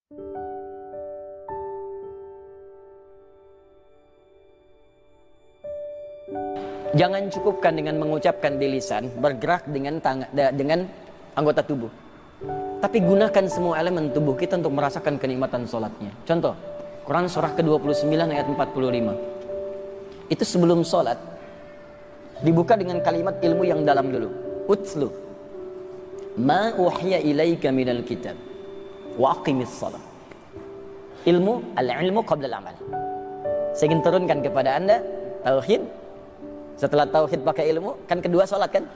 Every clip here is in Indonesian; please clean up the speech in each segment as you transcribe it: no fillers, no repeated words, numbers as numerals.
Jangan cukupkan dengan mengucapkan di lisan, bergerak dengan dengan anggota tubuh. Tapi gunakan semua elemen tubuh kita untuk merasakan kenikmatan sholatnya. Contoh, Quran surah ke-29 ayat 45. Itu sebelum sholat, dibuka dengan kalimat ilmu yang dalam dulu. Utslu ma uhiya ilaika minal kitab wa aqimis sholat. Ilmu, al-ilmu qabla al-amal. Saya ingin turunkan kepada anda tauhid. Setelah tauhid pakai ilmu, kan kedua sholat kan?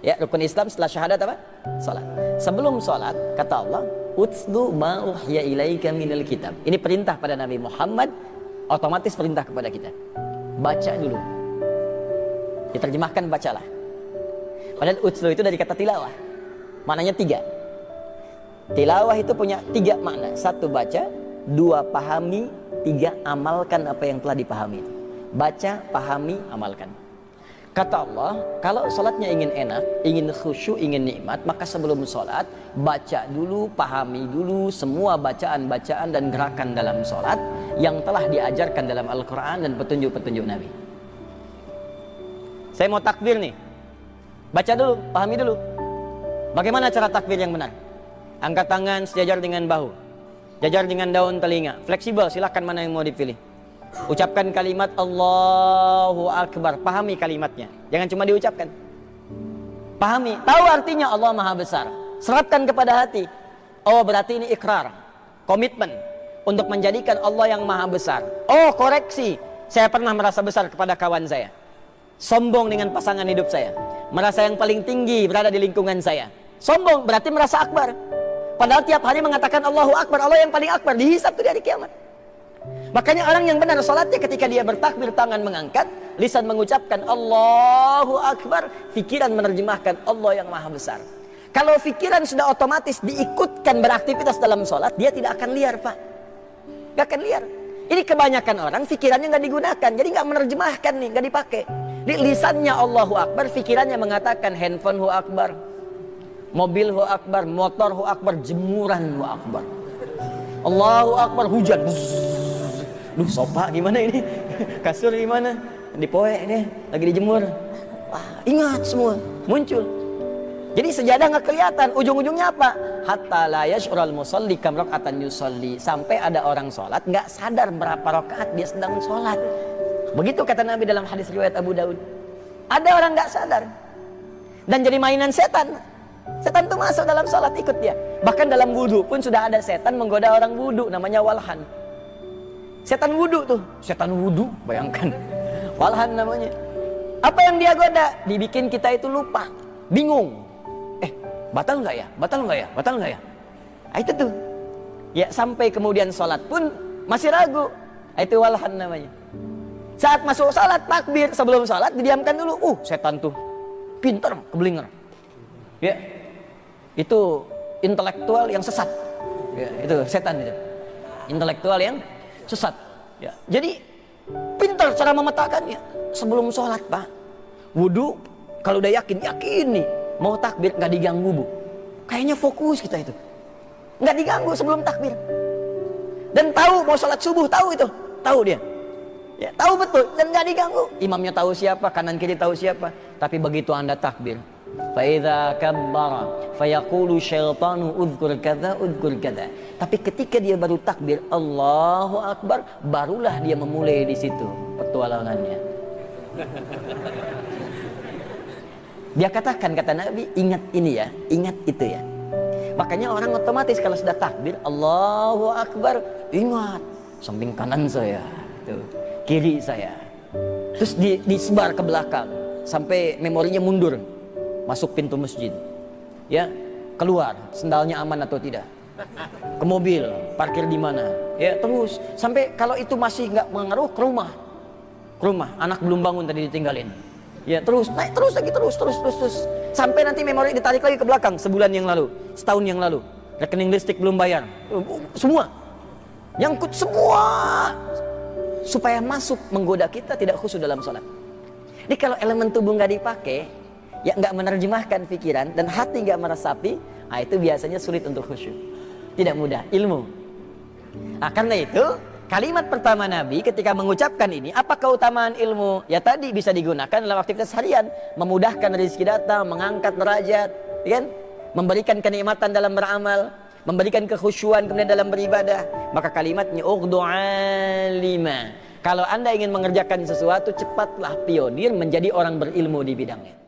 Ya, rukun Islam setelah syahadat apa? Sholat. Sebelum sholat, kata Allah, utslu ma uhiya ilaika minal kitab. Ini perintah pada Nabi Muhammad, otomatis perintah kepada kita. Baca dulu. Diterjemahkan bacalah. Padahal utslu itu dari kata tilawah. Maknanya 3. Tilawah itu punya 3 makna. 1 baca, 2 pahami, 3 amalkan apa yang telah dipahami itu. Baca, pahami, amalkan. Kata Allah, kalau sholatnya ingin enak, ingin khusyuk, ingin nikmat, maka sebelum sholat, baca dulu, pahami dulu semua bacaan-bacaan dan gerakan dalam sholat yang telah diajarkan dalam Al-Quran dan petunjuk-petunjuk Nabi. Saya mau takbir nih. Baca dulu, pahami dulu. Bagaimana cara takbir yang benar? Angkat tangan sejajar dengan bahu, jajar dengan daun telinga, fleksibel, silahkan mana yang mau dipilih. Ucapkan kalimat Allahu Akbar. Pahami kalimatnya, jangan cuma diucapkan. Pahami, tahu artinya Allah Maha Besar. Serapkan kepada hati. Oh, berarti ini ikrar, komitmen untuk menjadikan Allah yang Maha Besar. Oh, koreksi, saya pernah merasa besar kepada kawan saya, sombong dengan pasangan hidup saya, merasa yang paling tinggi berada di lingkungan saya. Sombong berarti merasa akbar. Padahal tiap hari mengatakan Allahu Akbar, Allah yang paling akbar, dihisab tuh di hari kiamat. Makanya orang yang benar salatnya ketika dia bertakbir, tangan mengangkat, lisan mengucapkan Allahu Akbar, pikiran menerjemahkan Allah yang Maha Besar. Kalau pikiran sudah otomatis diikutkan beraktivitas dalam salat, dia tidak akan liar, Pak. Gak akan liar. Ini kebanyakan orang pikirannya nggak digunakan, jadi nggak menerjemahkan nih, nggak dipakai. Di lisannya Allahu Akbar, pikirannya mengatakan handphone hu akbar, mobil hu akbar, motor hu akbar, jemuran hu akbar. Allahu Akbar, hujan. Duh, sofa gimana ini? Kasur gimana? Dipoe ini, lagi dijemur. Wah, ingat semua, muncul. Jadi sejadah nggak kelihatan, ujung-ujungnya apa? Hatta la yash'ural musalli kam raka'atan yusalli. Sampai ada orang sholat nggak sadar berapa rakaat dia sedang sholat. Begitu kata Nabi dalam hadis riwayat Abu Daud. Ada orang nggak sadar dan jadi mainan setan. Setan tuh masuk dalam sholat, ikut dia. Bahkan dalam wudhu pun sudah ada setan menggoda orang wudhu, namanya walhan. Setan wudhu tuh, setan wudhu, bayangkan. Walhan namanya. Apa yang dia goda? Dibikin kita itu lupa, bingung. Batal nggak ya? Batal nggak ya? Batal nggak ya? Itu tuh. Ya, sampai kemudian sholat pun masih ragu. Itu walhan namanya. Saat masuk sholat, takbir, sebelum sholat didiamkan dulu. Setan tuh pinter, keblinger. Ya, itu intelektual yang sesat. Ya, itu setan itu. Intelektual yang sesat. Ya, jadi pintar cara memetakannya. Sebelum sholat, Pak, wudhu, kalau udah yakin nih, mau takbir nggak diganggu, Bu. Kayaknya fokus kita itu, nggak diganggu sebelum takbir. Dan tahu mau sholat subuh, tahu itu, tahu dia. Ya, tahu betul dan nggak diganggu. Imamnya tahu siapa, kanan kiri tahu siapa. Tapi begitu Anda takbir, فَإِذَا كَبَّرَ فَيَقُولُ شَيْطَانُ أُذْكُرْ كَذَا أُذْكُرْ كَذَا. Tapi ketika dia baru takbir Allahu Akbar, barulah dia memulai di situ petualangannya. Dia katakan, kata Nabi, ingat ini ya, ingat itu ya. Makanya orang otomatis kalau sudah takbir Allahu Akbar, ingat samping kanan saya, tuh, kiri saya. Terus disebar ke belakang sampai memorinya mundur. Masuk pintu masjid, ya, keluar sendalnya aman atau tidak, ke mobil parkir di mana, ya, terus sampai kalau itu masih nggak mengaruh ke rumah, anak belum bangun tadi ditinggalin, ya, terus naik terus lagi terus sampai nanti memori ditarik lagi ke belakang sebulan yang lalu, setahun yang lalu, rekening listrik belum bayar, semua nyangkut semua supaya masuk menggoda kita tidak khusyuk dalam sholat. Jadi kalau elemen tubuh nggak dipakai, ya nggak menerjemahkan pikiran dan hati nggak meresapi, itu biasanya sulit untuk khusyuk. Tidak mudah. Ilmu Nah, karena itu kalimat pertama Nabi ketika mengucapkan ini, apa keutamaan ilmu? Ya tadi bisa digunakan dalam aktivitas harian, memudahkan rezeki datang, mengangkat derajat, kan? Memberikan kenikmatan dalam beramal, memberikan kekhusyuan kemudian dalam beribadah. Maka kalimatnya ughdu alima. Kalau Anda ingin mengerjakan sesuatu, cepatlah pionir menjadi orang berilmu di bidangnya.